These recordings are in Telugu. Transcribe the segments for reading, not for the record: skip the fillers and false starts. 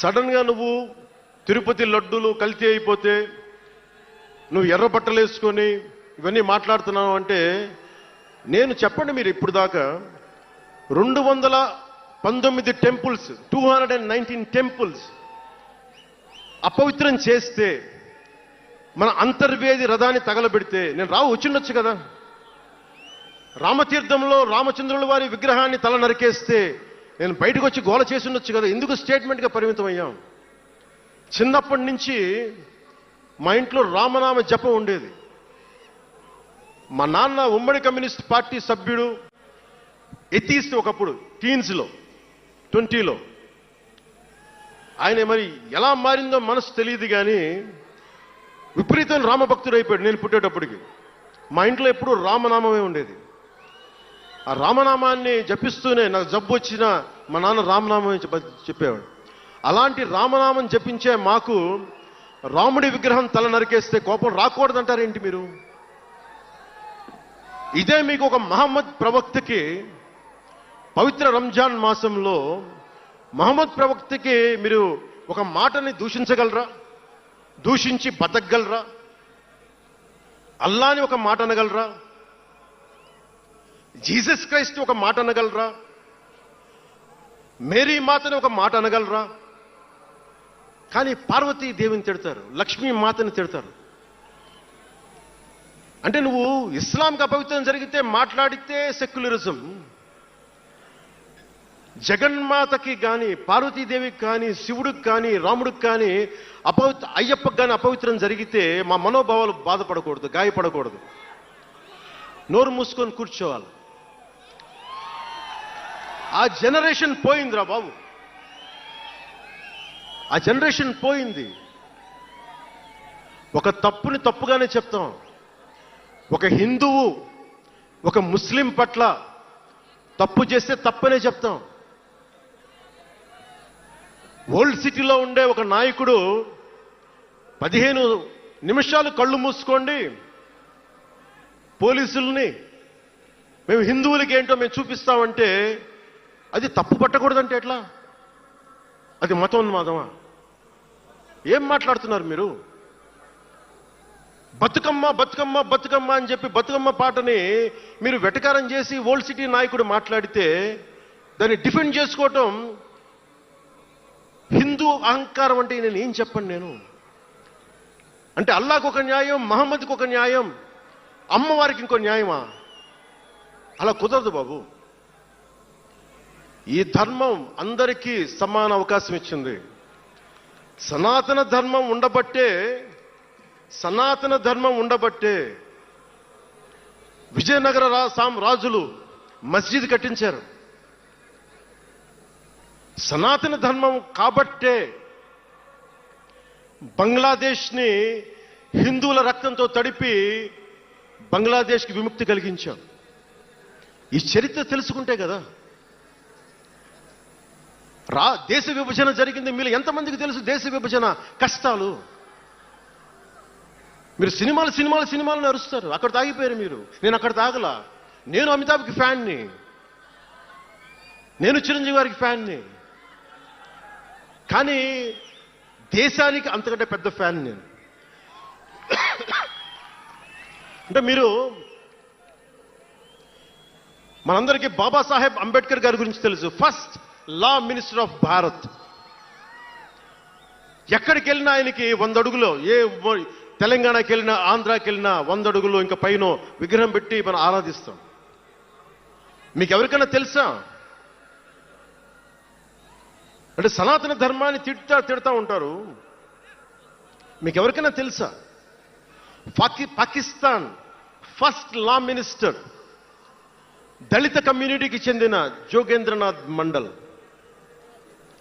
సడన్గా నువ్వు తిరుపతి లడ్డూలు కల్తీ అయిపోతే నువ్వు ఎర్ర బట్టలు వేసుకొని ఇవన్నీ మాట్లాడుతున్నావు అంటే నేను చెప్పండి, మీరు ఇప్పుడు దాకా 219 టెంపుల్స్ 219 టెంపుల్స్ అపవిత్రం చేస్తే మన అంతర్వేది రథాన్ని తగలబెడితే నేను వచ్చిండొచ్చు కదా. రామతీర్థంలో రామచంద్రుల వారి విగ్రహాన్ని తల నరికేస్తే నేను బయటకు వచ్చి గోల చేసి ఉండొచ్చు కదా. ఎందుకు స్టేట్మెంట్గా పరిమితం అయ్యాం? చిన్నప్పటి నుంచి మా ఇంట్లో రామనామ జపం ఉండేది. మా నాన్న ఉమ్మడి కమ్యూనిస్ట్ పార్టీ సభ్యుడు, ఎథీస్ట్ ఒకప్పుడు టీన్స్లో 20లో. ఆయన మరి ఎలా మారిందో మనసు తెలియదు కానీ విపరీతమైన రామభక్తుడు అయిపోయాడు. నేను పుట్టేటప్పటికి మా ఇంట్లో ఎప్పుడూ రామనామమే ఉండేది. ఆ రామనామాన్ని జపిస్తూనే నాకు జబ్బు వచ్చినా మా నాన్న రామనామం చెప్పేవాడు. అలాంటి రామనామం జపించే మాకు రాముడి విగ్రహం తల నరికేస్తే కోపం రాకూడదంటారేంటి మీరు? ఇదే మీకు ఒక మహమ్మద్ ప్రవక్తకి పవిత్ర రంజాన్ మాసంలో మహమ్మద్ ప్రవక్తకి మీరు ఒక మాటని దూషించగలరా? దూషించి బతకగలరా? అల్లాని ఒక మాట అనగలరా? జీసస్ క్రైస్ట్ ఒక మాట అనగలరా? మేరీ మాతని ఒక మాట అనగలరా? కానీ పార్వతీ దేవిని తిడతారు, లక్ష్మీ మాతని తిడతారు. అంటే నువ్వు ఇస్లాంకి అపవిత్రం జరిగితే మాట్లాడితే సెక్యులరిజం, జగన్మాతకి కానీ పార్వతీదేవికి కానీ శివుడికి కానీ రాముడికి కానీ అయ్యప్పకి కానీ అపవిత్రం జరిగితే మా మనోభావాలు బాధపడకూడదు, గాయపడకూడదు, నోరు మూసుకొని కూర్చోవాలి. ఆ జనరేషన్ పోయిందిరా బాబు, ఆ జనరేషన్ పోయింది. ఒక తప్పుని తప్పుగానే చెప్తాం. ఒక హిందువు ఒక ముస్లిం పట్ల తప్పు చేస్తే తప్పనే చెప్తాం. ఓల్డ్ సిటీలో ఉండే ఒక నాయకుడు 15 నిమిషాలు కళ్ళు మూసుకోండి, పోలీసుల్ని మేము హిందువులకి ఏంటో మేము చూపిస్తామంటే అది తప్పు పట్టకూడదంటే ఎట్లా? అది మతోన్మాదమా? ఏం మాట్లాడుతున్నారు మీరు? బతుకమ్మ బతుకమ్మ బతుకమ్మ అని చెప్పి బతుకమ్మ పాటని మీరు వెటకారం చేసి ఓల్డ్ సిటీ నాయకుడు మాట్లాడితే దాన్ని డిఫెండ్ చేసుకోవటం హిందూ అహంకారం అంటే నేను ఏం చెప్పండి? నేను అంటే అల్లాహకు ఒక న్యాయం, మహమ్మద్కి ఒక న్యాయం, అమ్మవారికి ఇంకో న్యాయమా? అలా కుదరదు బాబు. ఈ ధర్మం అందరికీ సమాన అవకాశం ఇచ్చింది. సనాతన ధర్మం ఉండబట్టే విజయనగర రాజులు మస్జిద్ కట్టించారు. సనాతన ధర్మం కాబట్టే బంగ్లాదేశ్ని హిందువుల రక్తంతో తడిపి బంగ్లాదేశ్కి విముక్తి కలిగించాం. ఈ చరిత్ర తెలుసుకుంటే కదా. దేశ విభజన జరిగింది. మీరు ఎంతమందికి తెలుసు దేశ విభజన కష్టాలు? మీరు సినిమాలు అరుస్తారు, అక్కడ తాగిపోయారు మీరు. నేను అక్కడ తాగలా. నేను అమితాబ్కి ఫ్యాన్ని, నేను చిరంజీవి గారికి ఫ్యాన్ని, కానీ దేశానికి అంతకంటే పెద్ద ఫ్యాన్ నేను. అంటే మీరు మనందరికీ బాబాసాహెబ్ అంబేద్కర్ గారి గురించి తెలుసు. First law minister of Bharat. ఎక్కడికి వెళ్ళినా ఆయనకి 100 అడుగులో, ఏ తెలంగాణకి వెళ్ళినా ఆంధ్రాకి వెళ్ళినా 100 అడుగులో ఇంకా పైన విగ్రహం పెట్టి మనం ఆరాధిస్తాం. మీకు ఎవరికైనా తెలుసా? అంటే సనాతన ధర్మాన్ని తిడతా ఉంటారు. మీకు ఎవరికైనా తెలుసా? పాకిస్తాన్ ఫస్ట్ లా మినిస్టర్ దళిత కమ్యూనిటీకి చెందిన జోగేంద్రనాథ్ మండల్.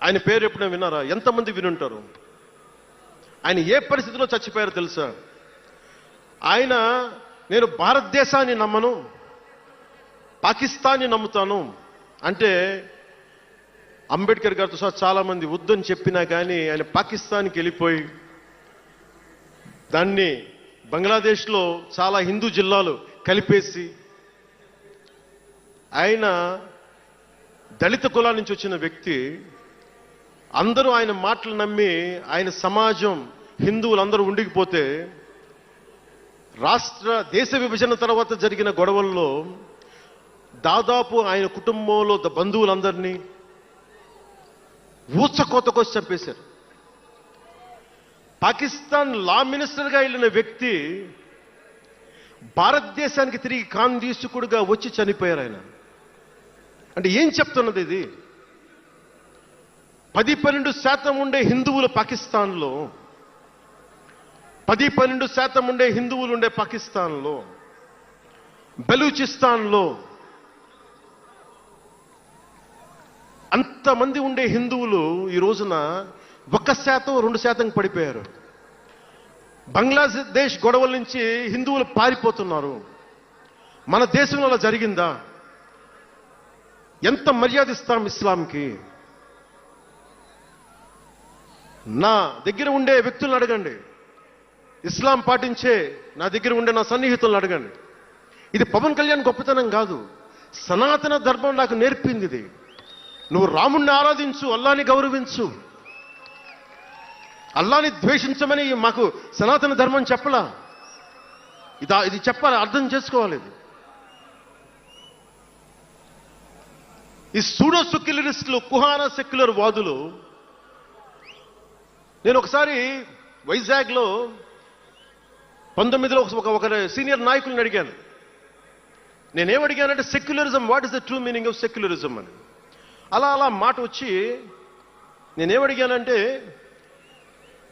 ఆయన పేరు ఎప్పుడైనా విన్నారా? ఎంతమంది వినుంటారు? ఆయన ఏ పరిస్థితిలో చచ్చిపోయారో తెలుసా? ఆయన నేను భారతదేశాన్ని నమ్మను, పాకిస్తాన్ని నమ్ముతాను అంటే అంబేద్కర్ గారితో సహా చాలా మంది వద్దని చెప్పినా కానీ ఆయన పాకిస్తాన్కి వెళ్ళిపోయి దాన్ని బంగ్లాదేశ్లో చాలా హిందూ జిల్లాలు కలిపేసి ఆయన దళిత కులాల నుంచి వచ్చిన వ్యక్తి అందరూ ఆయన మాటలు నమ్మి ఆయన సమాజం హిందువులందరూ ఉండిపోతే దేశ విభజన తర్వాత జరిగిన గొడవల్లో దాదాపు ఆయన కుటుంబంలో బంధువులందరినీ ఊచకోతకొచ్చి చంపేశారు. పాకిస్తాన్ లా మినిస్టర్గా వెళ్ళిన వ్యక్తి భారతదేశానికి తిరిగి కాందీసుకుడుగా వచ్చి చనిపోయారు ఆయన. అంటే ఏం చెప్తున్నది ఇది? 10-12% ఉండే హిందువులు పాకిస్తాన్లో, 10-12% ఉండే హిందువులు ఉండే పాకిస్తాన్లో, బలూచిస్తాన్లో అంతమంది ఉండే హిందువులు ఈ రోజున 1%-2% పడిపోయారు. బంగ్లాదేశ్ గొడవల నుంచి హిందువులు పారిపోతున్నారు. మన దేశంలో అలా జరిగిందా? ఎంత మర్యాద ఇస్తాం ఇస్లాంకి? నా దగ్గర ఉండే వ్యక్తులను అడగండి, ఇస్లాం పాటించే నా దగ్గర ఉండే నా సన్నిహితులను అడగండి. ఇది పవన్ కళ్యాణ్ గొప్పతనం కాదు, సనాతన ధర్మం నాకు నేర్పింది ఇది. నువ్వు రాముణ్ణి ఆరాధించు, అల్లాని గౌరవించు, అల్లాని ద్వేషించమని మాకు సనాతన ధర్మం చెప్పలా. ఇది చెప్పాలి, అర్థం చేసుకోవాలి. ఈ సూడో సెక్యులరిస్టులు, కుహానా సెక్యులర్ వాదులు, నేను ఒకసారి వైజాగ్లో 19లో ఒక సీనియర్ నాయకులను అడిగాను. నేనేమడిగానంటే, secularism, what is the true meaning of secularism అని. అలా మాట వచ్చి నేనేమడిగానంటే,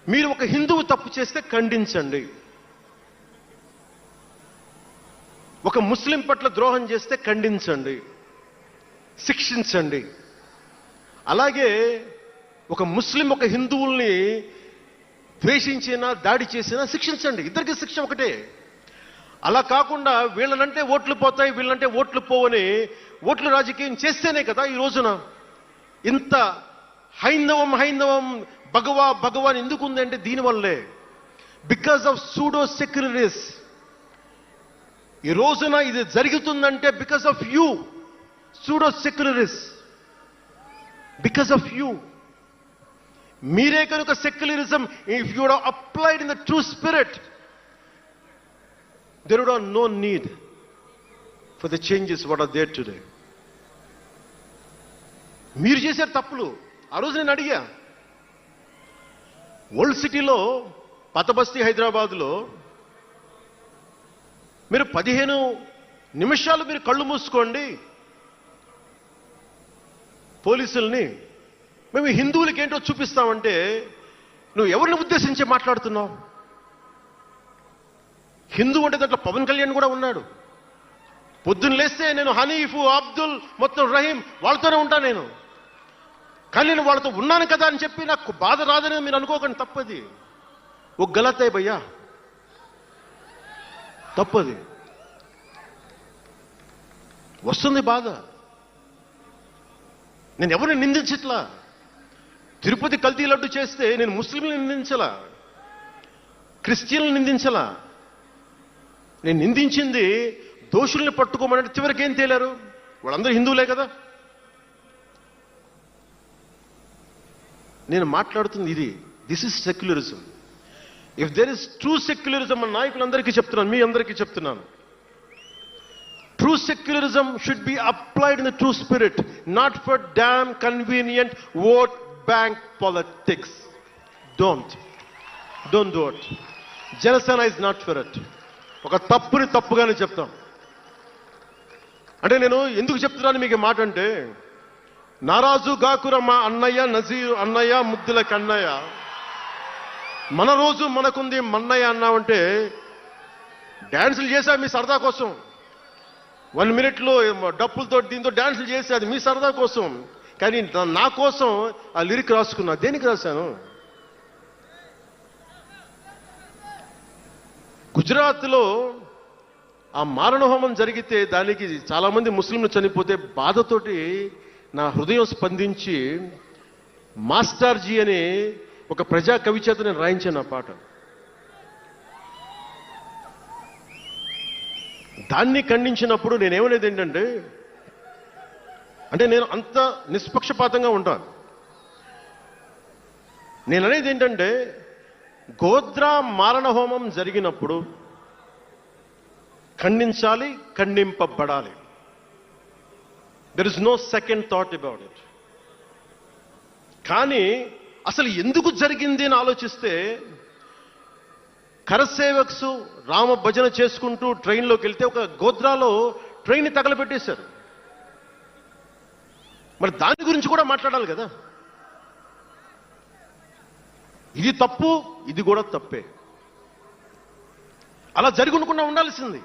మీరు ఒక హిందువు తప్పు చేస్తే ఖండించండి, ఒక ముస్లిం పట్ల ద్రోహం చేస్తే ఖండించండి, శిక్షించండి. అలాగే ఒక ముస్లిం ఒక హిందువుల్ని ద్వేషించినా దాడి చేసినా శిక్షించండి. ఇద్దరికి శిక్ష ఒకటే. అలా కాకుండా వీళ్ళనంటే ఓట్లు పోతాయి, వీళ్ళంటే ఓట్లు పోవని ఓట్లు రాజకీయం చేస్తేనే కదా ఈ రోజున ఇంత హైందవం భగవాన్ ఎందుకు ఉందంటే దీనివల్లే, బికాస్ ఆఫ్ సూడో సెక్యులరిస్. ఈ రోజున ఇది జరుగుతుందంటే because of you pseudo secularists, because of you. మీరే కనుక secularism, if you would have applied in the true spirit, there would have no need for the changes what are there today. మీరు చేశారు తప్పులు. ఆ రోజు నేను అడిగా, ఓల్డ్ సిటీలో, పాత బస్తీ హైదరాబాద్లో మీరు 15 నిమిషాలు మీరు కళ్ళు మూసుకోండి పోలీసుల్ని, మేము హిందువులకి ఏంటో చూపిస్తామంటే నువ్వు ఎవరిని ఉద్దేశించి మాట్లాడుతున్నావు? హిందూ అంటే దాంట్లో పవన్ కళ్యాణ్ కూడా ఉన్నాడు. పొద్దున్న లేస్తే నేను హనీఫు, అబ్దుల్, మొత్తం రహీం వాళ్ళతోనే ఉంటాను నేను. కానీ నేను వాళ్ళతో ఉన్నాను కదా అని చెప్పి నాకు బాధ రాదని మీరు అనుకోకండి, తప్పది. ఓ గలత్ హై భయ్యా, తప్పది. వస్తుంది బాధ. నేను ఎవరిని నిందించట్లా. తిరుపతి కల్తీ లడ్డు చేస్తే నేను ముస్లింలను నిందించలా, క్రిస్టియన్లను నిందించలా. నేను నిందించింది దోషుల్ని పట్టుకోమని. చివరికి ఏం తేలారు? వాళ్ళందరూ హిందువులే కదా. నేను మాట్లాడుతుంది ఇది. This is secularism. If there is true secularism అని నాయకులందరికీ చెప్తున్నాను, మీ అందరికీ చెప్తున్నాను, true secularism should be applied in the true spirit, not for damn convenient vote bank politics. Don't do it. Janasena is not for it. ఒక తప్పుని తప్పుగానే చెప్తాం. అంటే నేను ఎందుకు చెప్తున్నాను మీకు మాట అంటే, నారాజు గాకుర మా అన్నయ్య నజీరు అన్నయ్య ముద్దుల కన్నయ్య, మన రోజు మనకుంది మన్నయ్య అన్నామంటే డ్యాన్సులు చేశా మీ సరదా కోసం. 1 minute డప్పులతో దీంతో డ్యాన్సులు చేసి అది మీ సరదా కోసం. కానీ నా కోసం ఆ లిరిక్ రాసుకున్నా. దేనికి రాశాను? గుజరాత్లో ఆ మారణహోమం జరిగితే దానికి చాలా మంది ముస్లింలు చనిపోతే బాధతోటి నా హృదయం స్పందించి మాస్టర్జీ అనే ఒక ప్రజా కవి చేత నేను రాయించాను ఆ పాట. దాన్ని ఖండించినప్పుడు నేనేమనేది ఏంటంటే, అంటే నేను అంత నిష్పక్షపాతంగా ఉంటాను. నేను అనేది ఏంటంటే, గోద్రా మారణ హోమం జరిగినప్పుడు ఖండించాలి, ఖండింపబడాలి. There is no second thought about it. కానీ అసలు ఎందుకు జరిగింది అని ఆలోచిస్తే, కరసేవక్స్ రామ భజన చేసుకుంటూ ట్రైన్లోకి వెళ్తే ఒక గోద్రాలో ట్రైన్ని తగలబెట్టేశారు. మరి దాని గురించి కూడా మాట్లాడాలి కదా. ఇది తప్పు, ఇది కూడా తప్పే. అలా జరిగి ఉండకుండా ఉండాల్సింది.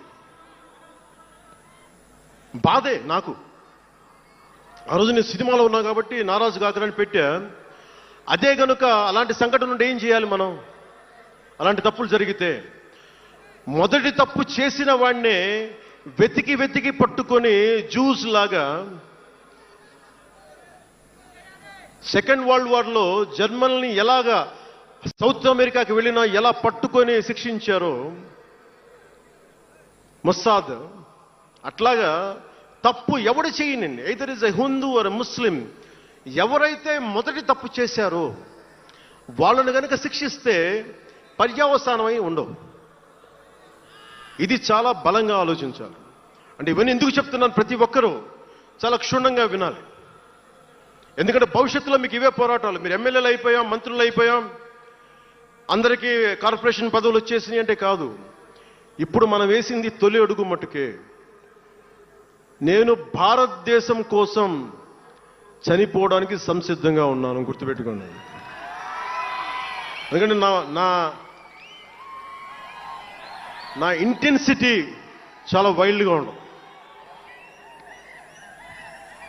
బాధే నాకు. ఆ రోజు నేను సినిమాలో ఉన్నా కాబట్టి నారాజు కాకరని పెట్టా. అదే గనుక అలాంటి సంఘటన నుండి ఏం చేయాలి మనం? అలాంటి తప్పులు జరిగితే మొదటి తప్పు చేసిన వాడినే వెతికి వెతికి పట్టుకొని జ్యూస్ లాగా సెకండ్ వరల్డ్ వార్లో జర్మనీని ఎలాగా సౌత్ అమెరికాకి వెళ్ళినా ఎలా పట్టుకొని శిక్షించారో మొస్సాద్, అట్లాగా తప్పు ఎవడు చేయనండి, either is a Hindu or Muslim, ఎవరైతే మొదటి తప్పు చేశారో వాళ్ళను కనుక శిక్షిస్తే పర్యవసానమై ఉండవు. ఇది చాలా బలంగా ఆలోచించాలి. అంటే ఇవన్నీ ఎందుకు చెప్తున్నాను, ప్రతి ఒక్కరూ చాలా క్షుణ్ణంగా వినాలి. ఎందుకంటే భవిష్యత్తులో మీకు ఇవే పోరాటాలు. మీరు ఎమ్మెల్యేలు అయిపోయాం, మంత్రులు అయిపోయాం, అందరికీ కార్పొరేషన్ పదవులు వచ్చేసినాయి అంటే కాదు. ఇప్పుడు మనం వేసింది తొలి అడుగు మట్టుకే. నేను భారతదేశం కోసం చనిపోవడానికి సంసిద్ధంగా ఉన్నాను, గుర్తుపెట్టుకోండి. ఎందుకంటే నా ఇంటెన్సిటీ చాలా వైల్డ్గా ఉండదు.